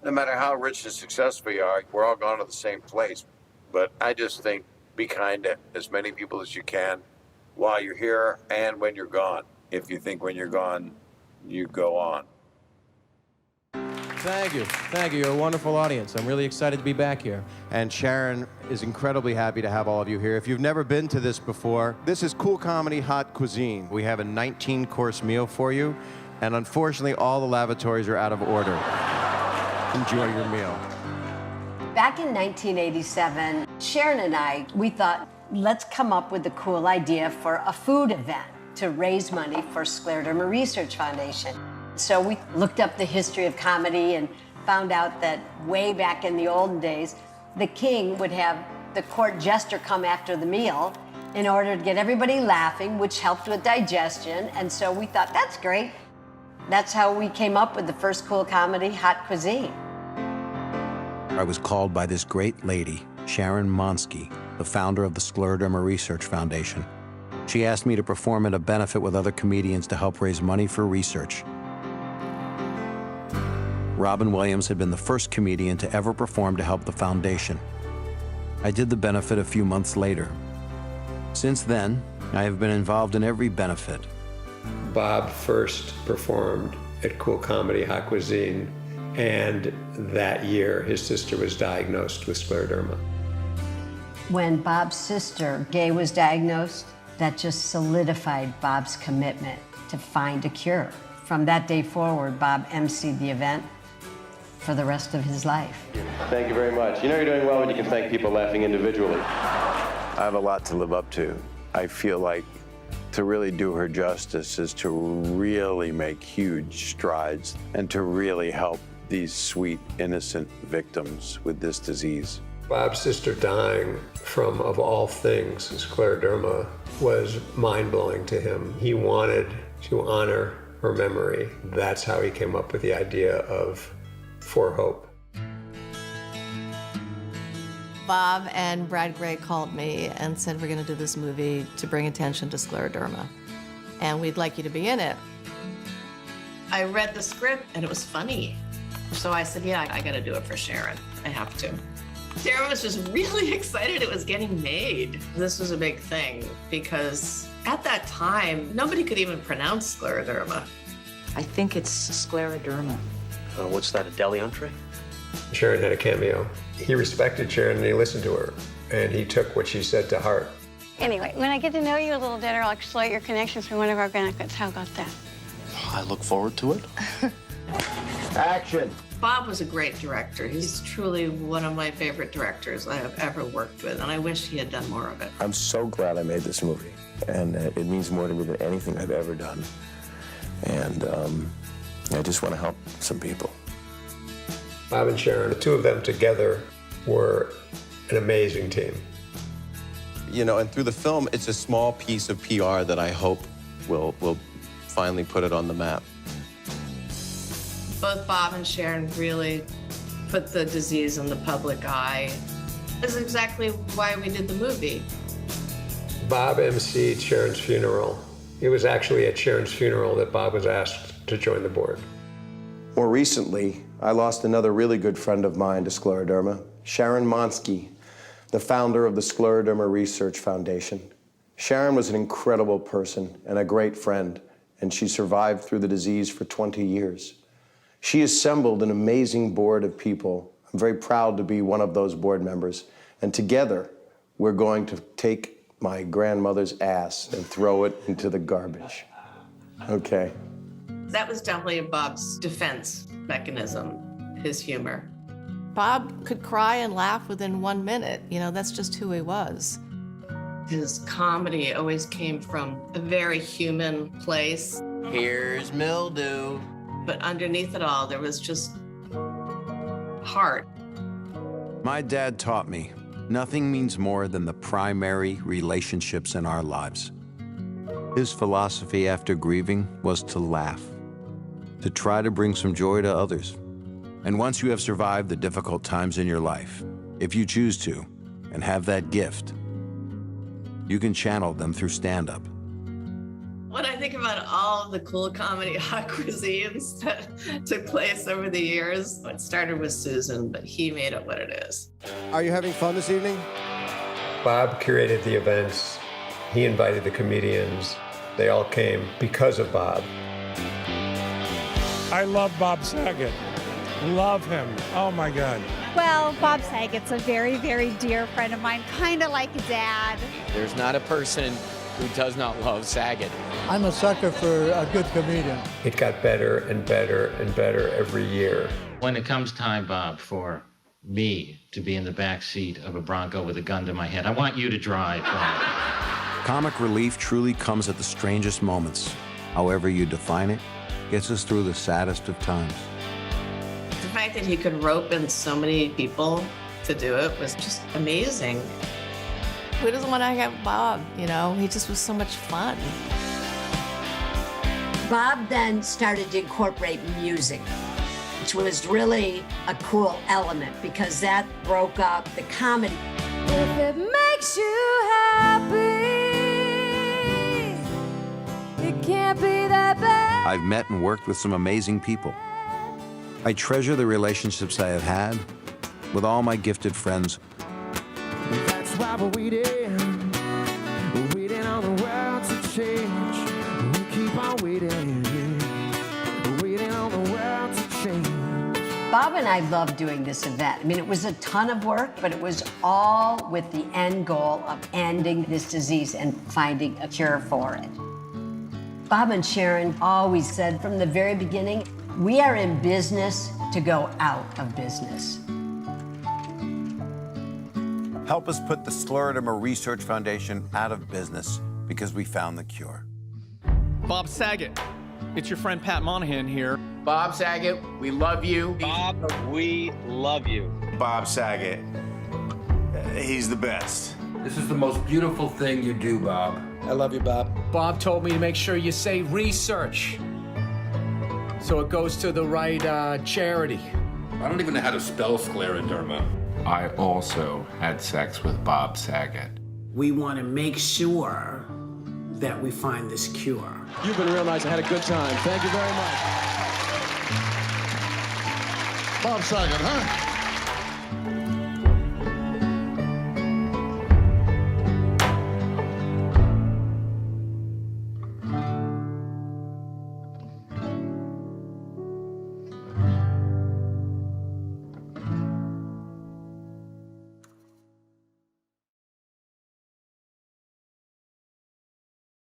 No matter how rich and successful you are, we're all going to the same place. But I just think be kind to as many people as you can while you're here and when you're gone. If you think when you're gone, you go on. Thank you. Thank you. You're a wonderful audience. I'm really excited to be back here. And Sharon is incredibly happy to have all of you here. If you've never been to this before, this is Cool Comedy Hot Cuisine. We have a 19-course meal for you, and unfortunately, all the lavatories are out of order. Enjoy your meal. Back in 1987, Sharon and I, we thought, let's come up with a cool idea for a food event to raise money for Scleroderma Research Foundation. So we looked up the history of comedy and found out that way back in the olden days, the king would have the court jester come after the meal in order to get everybody laughing, which helped with digestion. And so we thought, that's great. That's how we came up with the first Cool Comedy Hot Cuisine. I was called by this great lady, Sharon Monsky, the founder of the Scleroderma Research Foundation. She asked me to perform at a benefit with other comedians to help raise money for research. Robin Williams had been the first comedian to ever perform to help the foundation. I did the benefit a few months later. Since then, I have been involved in every benefit. Bob first performed at Cool Comedy Hot Cuisine, and that year his sister was diagnosed with scleroderma. When Bob's sister, Gay, was diagnosed, that just solidified Bob's commitment to find a cure. From that day forward, Bob emceed the event for the rest of his life. Thank you very much. You know you're doing well when you can thank people laughing individually. I have a lot to live up to. I feel like to really do her justice is to really make huge strides and to really help these sweet, innocent victims with this disease. Bob's sister dying from, of all things, scleroderma was mind-blowing to him. He wanted to honor her memory. That's how he came up with the idea of For Hope. Bob and Brad Gray called me and said, we're gonna do this movie to bring attention to scleroderma, and we'd like you to be in it. I read the script and it was funny. So I said, yeah, I gotta do it for Sharon. I have to. Sharon was just really excited it was getting made. This was a big thing because at that time, nobody could even pronounce scleroderma. I think it's scleroderma. What's that, a deli entree? Sharon had a cameo. He respected Sharon and he listened to her, and he took what she said to heart. Anyway, when I get to know you a little better, I'll exploit your connections for one of our benefits. How about that? I look forward to it. Action! Bob was a great director. He's truly one of my favorite directors I have ever worked with, and I wish he had done more of it. I'm so glad I made this movie, and it means more to me than anything I've ever done. And I just want to help some people. Bob and Sharon, the two of them together were an amazing team. You know, and through the film, it's a small piece of PR that I hope will finally put it on the map. Both Bob and Sharon really put the disease in the public eye. That's exactly why we did the movie. Bob emceed Sharon's funeral. It was actually at Sharon's funeral that Bob was asked to join the board. More recently, I lost another really good friend of mine to scleroderma, Sharon Monsky, the founder of the Scleroderma Research Foundation. Sharon was an incredible person and a great friend, and she survived through the disease for 20 years. She assembled an amazing board of people. I'm very proud to be one of those board members, and together, we're going to take my grandmother's ass and throw it into the garbage. Okay. That was definitely Bob's defense mechanism, his humor. Bob could cry and laugh within 1 minute. You know, that's just who he was. His comedy always came from a very human place. Here's mildew. But underneath it all, there was just heart. My dad taught me, nothing means more than the primary relationships in our lives. His philosophy after grieving was to laugh, to try to bring some joy to others. And once you have survived the difficult times in your life, if you choose to, and have that gift, you can channel them through stand-up. When I think about all of the cool comedy hot cuisines that took place over the years, it started with Susan, but he made it what it is. Are you having fun this evening? Bob curated the events. He invited the comedians. They all came because of Bob. I love Bob Saget. Love him. Oh my God. Well, Bob Saget's a very, very dear friend of mine, kind of like a dad. There's not a person who does not love Saget. I'm a sucker for a good comedian. It got better and better and better every year. When it comes time, Bob, for me to be in the back seat of a Bronco with a gun to my head, I want you to drive, Bob. Comic relief truly comes at the strangest moments. However you define it, gets us through the saddest of times. The fact that he could rope in so many people to do it was just amazing. Who doesn't want to hang out with Bob? You know, he just was so much fun. Bob then started to incorporate music, which was really a cool element because that broke up the comedy. If it makes you happy, it can't be that bad. I've met and worked with some amazing people. I treasure the relationships I have had with all my gifted friends. That's why we're waiting on the world to change. We keep on waiting on the world to change. Bob and I loved doing this event. I mean, it was a ton of work, but it was all with the end goal of ending this disease and finding a cure for it. Bob and Sharon always said from the very beginning, we are in business to go out of business. Help us put the Scleroderma Research Foundation out of business because we found the cure. Bob Saget, it's your friend Pat Monahan here. Bob Saget, we love you. Bob, we love you. Bob Saget, he's the best. This is the most beautiful thing you do, Bob. I love you, Bob. Bob told me to make sure you say research, so it goes to the right charity. I don't even know how to spell scleroderma. I also had sex with Bob Saget. We want to make sure that we find this cure. You've been real nice. I had a good time. Thank you very much. Bob Saget, huh?